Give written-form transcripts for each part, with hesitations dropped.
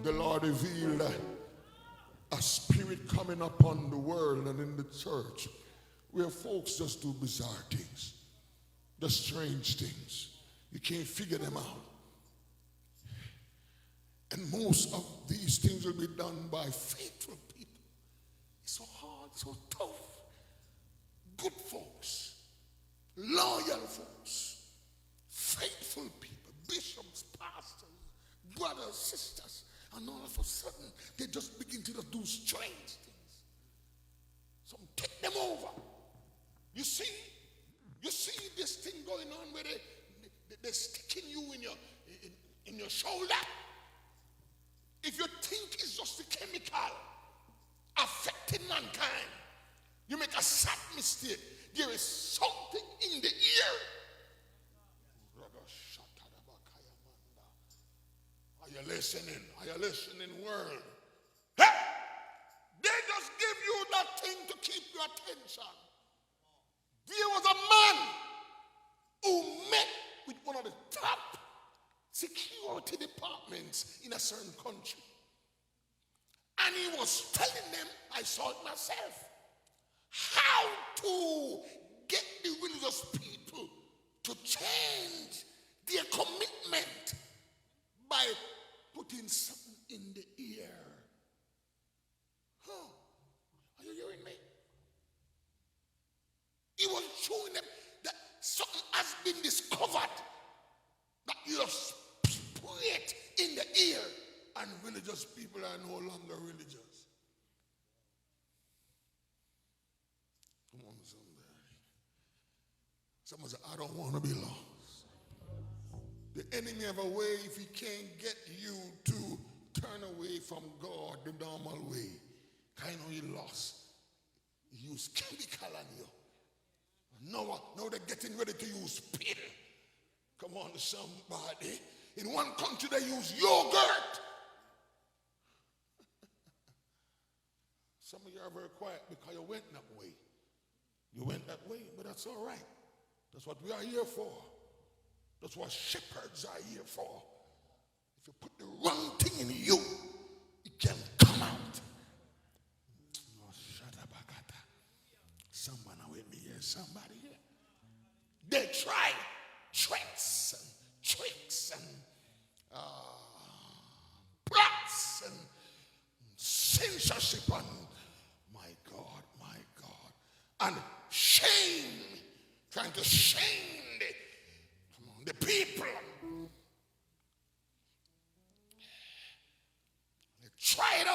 the Lord revealed a spirit coming upon the world and in the church where folks just do bizarre things, the strange things. You can't figure them out. And most of these things will be done by faithful people. It's so hard, so tough. Good folks, loyal folks, faithful people, bishops, pastors, brothers, sisters, and all of a sudden they just begin to do strange things. Some take them over. You see this thing going on where they're sticking you in your shoulder. If you think it's just a chemical affecting mankind, you make a sad mistake. There is something in the ear. Are you listening? Are you listening, world? Hey! They just give you that thing to keep your attention. There was a man who met with one of the top security departments in a certain country. And he was telling them, I saw it myself, how to get the religious people to change their commitment by putting something in the ear. Huh? Are you hearing me? He was showing them that something has been discovered, that you have put it in the ear, and religious people are no longer religious. Come on, somebody. Someone said, I don't want to be lost. The enemy have a way, if he can't get you to turn away from God the normal way, kind of he lost. He used chemical on you. Now they're getting ready to use pill. Come on, somebody. In one country they use yogurt. Some of you are very quiet because you went that way. You went that way, but that's all right. That's what we are here for. That's what shepherds are here for. If you put the wrong thing in you, it can come out. Oh, shadabakata. Someone with me here, somebody here. They try tricks and plots and censorship and my God, and shame, trying to shame the people. They try it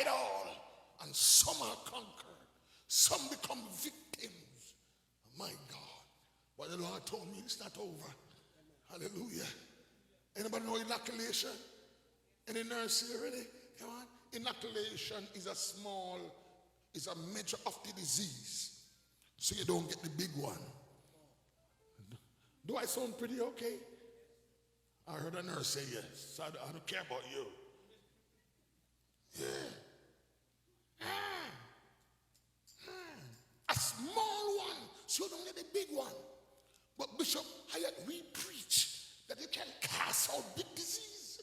all, and some are conquered, some become victims. My God. But the Lord told me it's not over. Hallelujah. Anybody know inoculation? Any nurse here already? Come on. Inoculation is a measure of the disease, so you don't get the big one. Do I sound pretty okay? I heard a nurse say yes. So I don't care about you. Yeah. A small one, so you don't get the big one. But Bishop Hyatt, we preach that you can cast out big disease.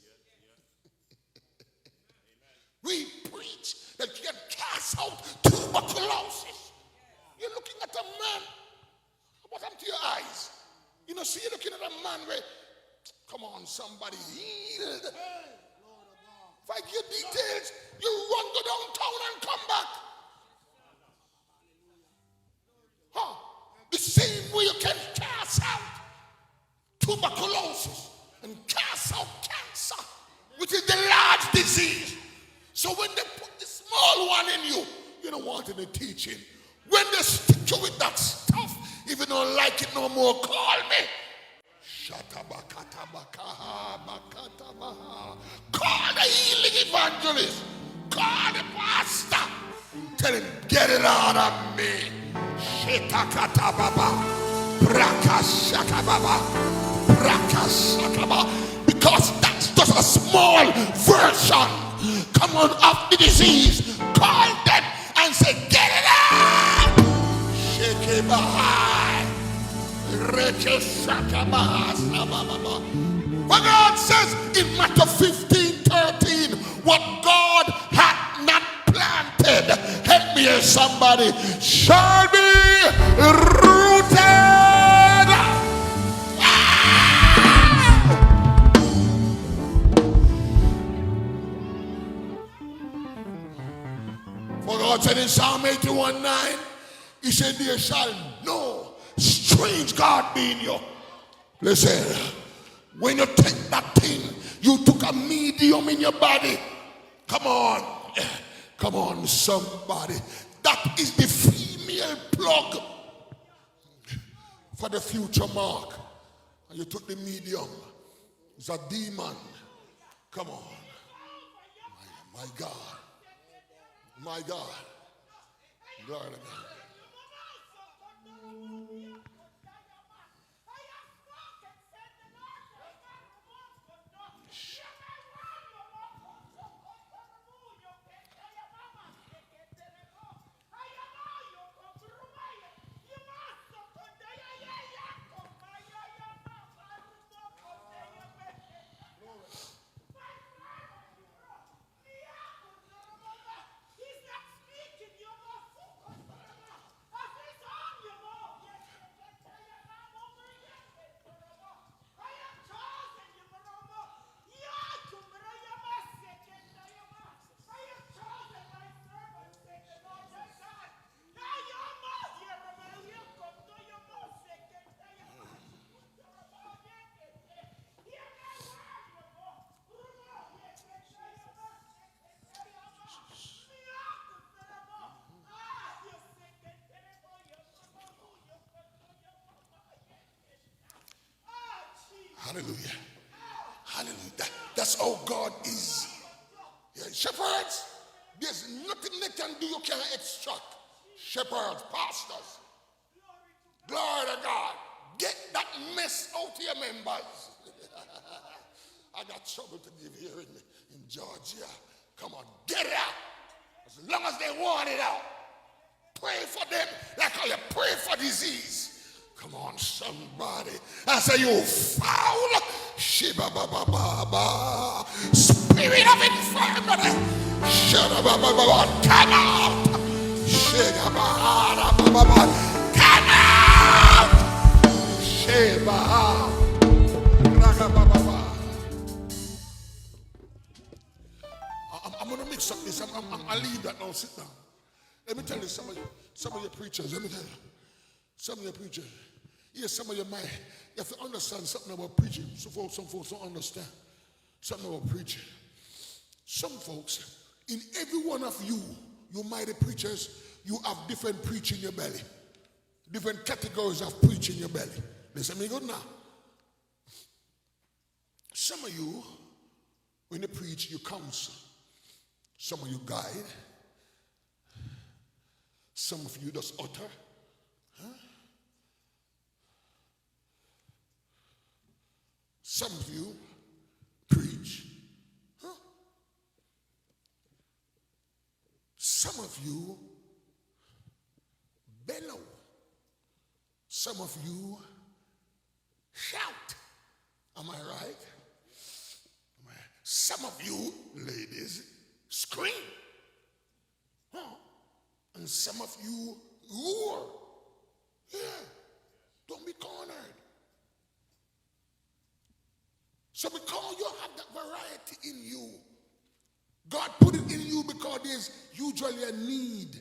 We preach that you can cast out tuberculosis. You're looking at a man. What happened to your eyes? You know, see, you're looking at a man where, come on, somebody healed. If I give details, you run, go downtown and come back. Huh? The same way you can cast out tuberculosis and cast out cancer, which is the large disease. So when they put the small one in you, you don't want any teaching. When they stick you with that stuff, if you don't like it no more, call me. Call the healing evangelist. Call the pastor. Tell him, get it out of me. Because that's just a small version. Come on, of the disease. Call them and say, get it out. But God says, in matter of somebody, shall be rooted. For God said in Psalm 81:9, he said, there shall no strange God be in you. Listen, when you take that thing, you took a medium in your body. Come on, somebody. That is the female plug for the future mark. And you took the medium. It's a demon. Come on. My God. My God. Glory to God. Hallelujah. Hallelujah. That's how God is. Yeah, shepherds, there's nothing they can do you can't extract. Shepherds, pastors. Glory to God. Get that mess out of your members. I got trouble to give here in Georgia. Come on, get it out. As long as they want it out. Pray for them like how you pray for disease. Come on, somebody. I say, you foul Shiba Baba Baba spirit of infirmity. Shiba Baba Baba, come out. Shiba Baba Baba, come out. Shiba Baba. I'm going to mix up this. I'll leave that now. Sit down. Let me tell you some of your preachers. Let me tell you. Some of your preachers. Yes, some of you might. You have to understand something about preaching. Some folks don't understand something about preaching. Some folks, in every one of you mighty preachers, you have different preach in your belly. Different categories of preach in your belly. Listen to me good now. Some of you, when you preach, you counsel. Some of you guide. Some of you just utter. Huh? Some of you preach. Huh? Some of you bellow. Some of you shout. Am I right? Some of you ladies scream. Huh? And some of you roar. Yeah. Don't be cornered. So because you have that variety in you, God put it in you because there's usually a need.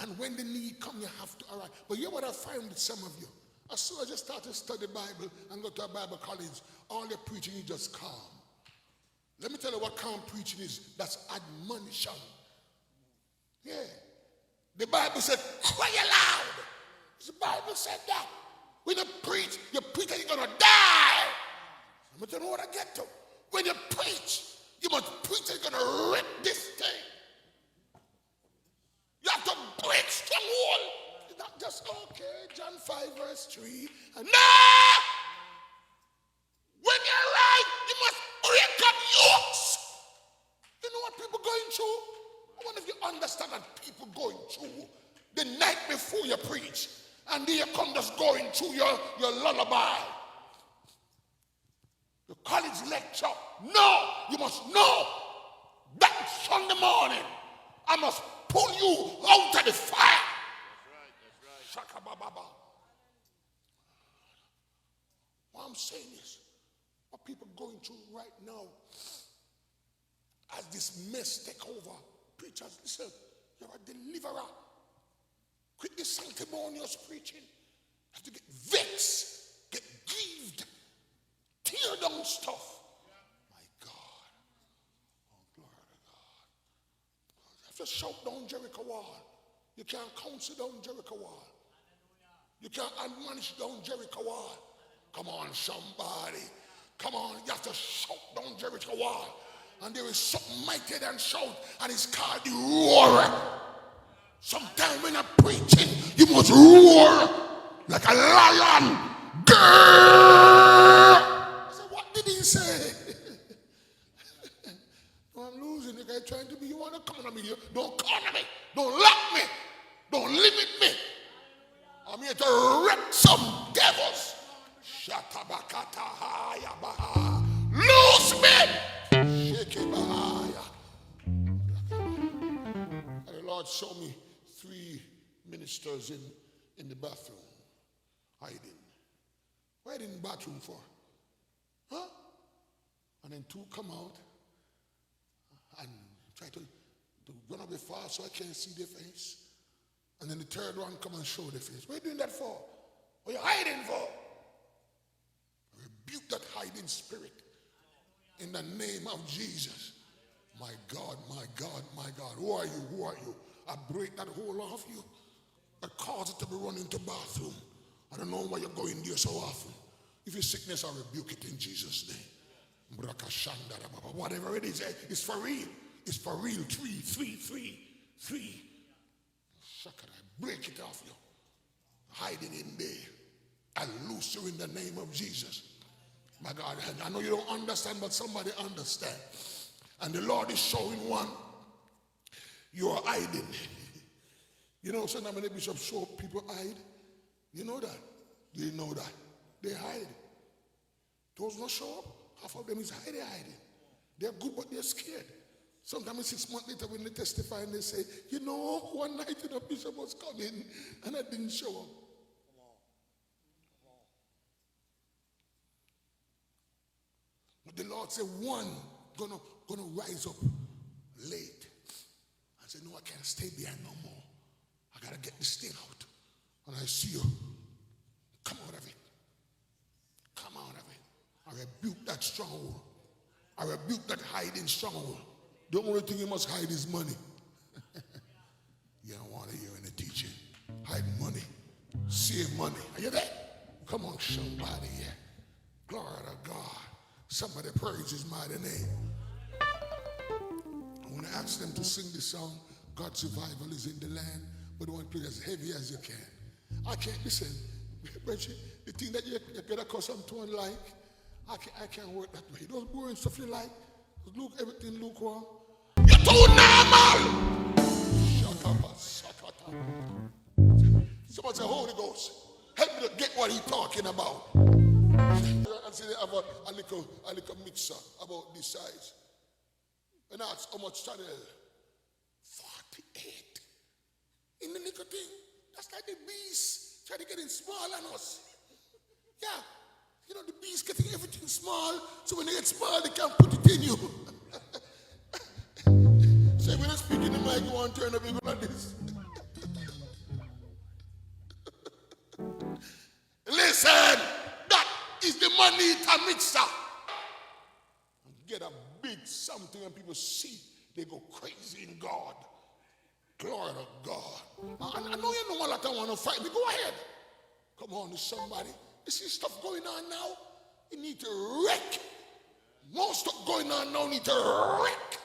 And when the need comes, you have to arrive. But you know what I find with some of you? As soon as you start to study the Bible and go to a Bible college, all the preaching is just calm. Let me tell you what calm preaching is. That's admonition. Yeah. The Bible said, cry aloud. The Bible said that. When you preach and you're going to die. I'm going to tell you what I get to. When you preach, you must preach and you're going to rip this thing. You have to break stronghold. It's not just, okay, John 5 verse 3. And no! When you're right, you must break up yokes. You know what people going through? I wonder if you understand that people going through the night before you preach. And then you come just going through your lullaby. Your college lecture. No, you must know that Sunday morning I must pull you out of the fire. That's right. What I'm saying is, what people are going through right now, as this mess take over, preachers, listen, you're a deliverer. Quit this sanctimonious preaching. You have to get vexed, get grieved, tear down stuff. My God. Oh, glory to God. You have to shout down Jericho wall. You can't counsel down Jericho wall. You can't admonish down Jericho wall. Come on, somebody. Come on, you have to shout down Jericho wall. And there is something mightier than shout, and it's called the roar. Sometimes when I'm preaching, you must roar like a lion. Grrr! I said, what did he say? No, I'm losing. The guy trying to be, you want to come on me? Don't corner me. Don't lock me. Don't limit me. I'm here to wreck some devils. Lose me. And the Lord showed me 3 ministers in the bathroom hiding. Where in the bathroom for? Huh? And then 2 come out and try to run up the far so I can't see their face. And then the 3rd one come and show their face. What are you doing that for? What are you hiding for? Rebuke that hiding spirit in the name of Jesus. My God, my God, my God. Who are you? Who are you? I break that hole off you. I cause it to be run into bathroom. I don't know why you're going there so often. If it's sickness, I rebuke it in Jesus' name. Whatever it is, it's for real. It's for real. 3. I break it off you. Hiding in there. I loose you in the name of Jesus. My God, I know you don't understand, but somebody understand. And the Lord is showing one. You are hiding. You know, sometimes when the bishop show people hide. You know that? You know that? They hide. Those not show up, half of them is hiding. They're good, but they're scared. Sometimes 6 months later when they testify and they say, you know, one night the bishop was coming and I didn't show up. But the Lord said, one gonna rise up late. I said, no, I can't stay behind no more. I gotta get this thing out. And I see you. Come out of it. Come out of it. I rebuke that stronghold. I rebuke that hiding stronghold. The only thing you must hide is money. You don't want to hear any teaching. Hide money. Save money. Are you there? Come on, somebody here. Glory to God. Somebody praise his mighty name. I want to ask them to sing this song, God's revival is in the land, but I want to play as heavy as you can. I can't listen. The thing that you get accustomed to and like, I can't work that way. Those boring stuff you like, look, everything lukewarm. You're too normal. Shut up, Somebody say, Holy Ghost, help me to get what he's talking about. And say they have a little mixer about this size. And that's how much channel? 48. In the little thing. That's like the bees trying to get in smaller than us. Yeah. You know, the bees getting everything small, so when they get small, they can't put it in you. So when I speak in the mic, you want to turn up even like this. Listen, that is the money mixer. Get a big something and people see, they go crazy in God. Glory to God. I know you know a lot of want to fight me. Go ahead. Come on, there's somebody. You see stuff going on now? You need to wreck. More stuff going on now need to wreck.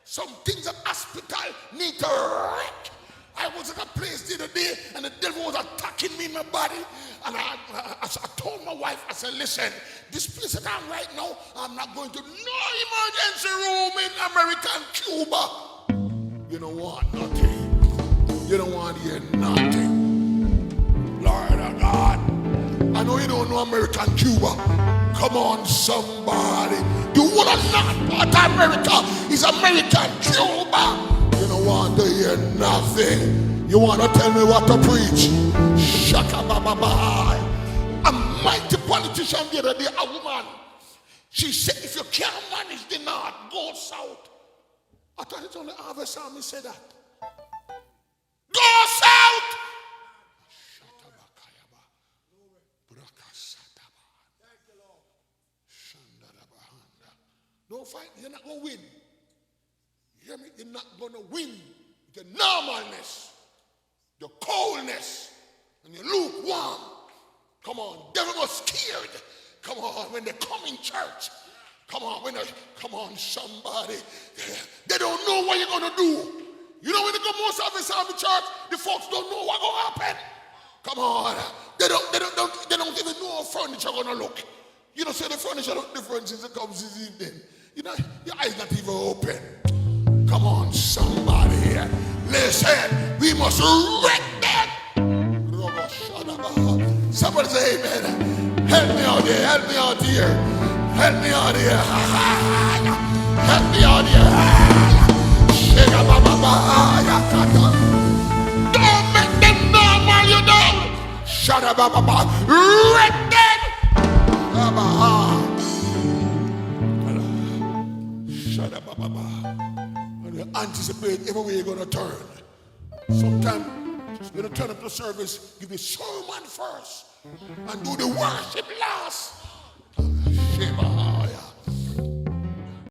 Some things at hospital need to wreck. I was at a place the other day and the devil was attacking me in my body. And I told my wife, I said, listen, this place that I'm right now, I'm not going to no emergency room in American Cuba. You don't want nothing. You don't want to hear nothing. Lord of God. I know you don't know American Cuba. Come on, somebody. The one not part of America is American Cuba. You don't want to hear nothing. thing. You want to tell me what to preach? Shaka baba bye. A mighty politician the other day, a woman. She said, if you can't manage the north, go south. I thought it's only harvest army said that. Go south. Don't fight, you're not going to win. You hear me? You're not going to win. The normalness, the coldness, and you're lukewarm. Come on, devil was scared. Come on, when they come in church. Come on, come on, somebody. They don't know what you're going to do. You know when they go most of the church, the folks don't know what's going to happen. Come on. They don't even know how furniture going to look. You know, say the furniture look different since it comes this evening. You know, your eyes not even open. Come on, somebody. Listen, we must wreck them. Somebody say amen. Help me out here, help me out here. Help me out here. Help me out here. Don't make them normal, you know. Shut up, wreck them. Shut up, and you anticipate every way you're going to turn. Sometimes you're going to turn up the service, give the sermon first, and do the worship last.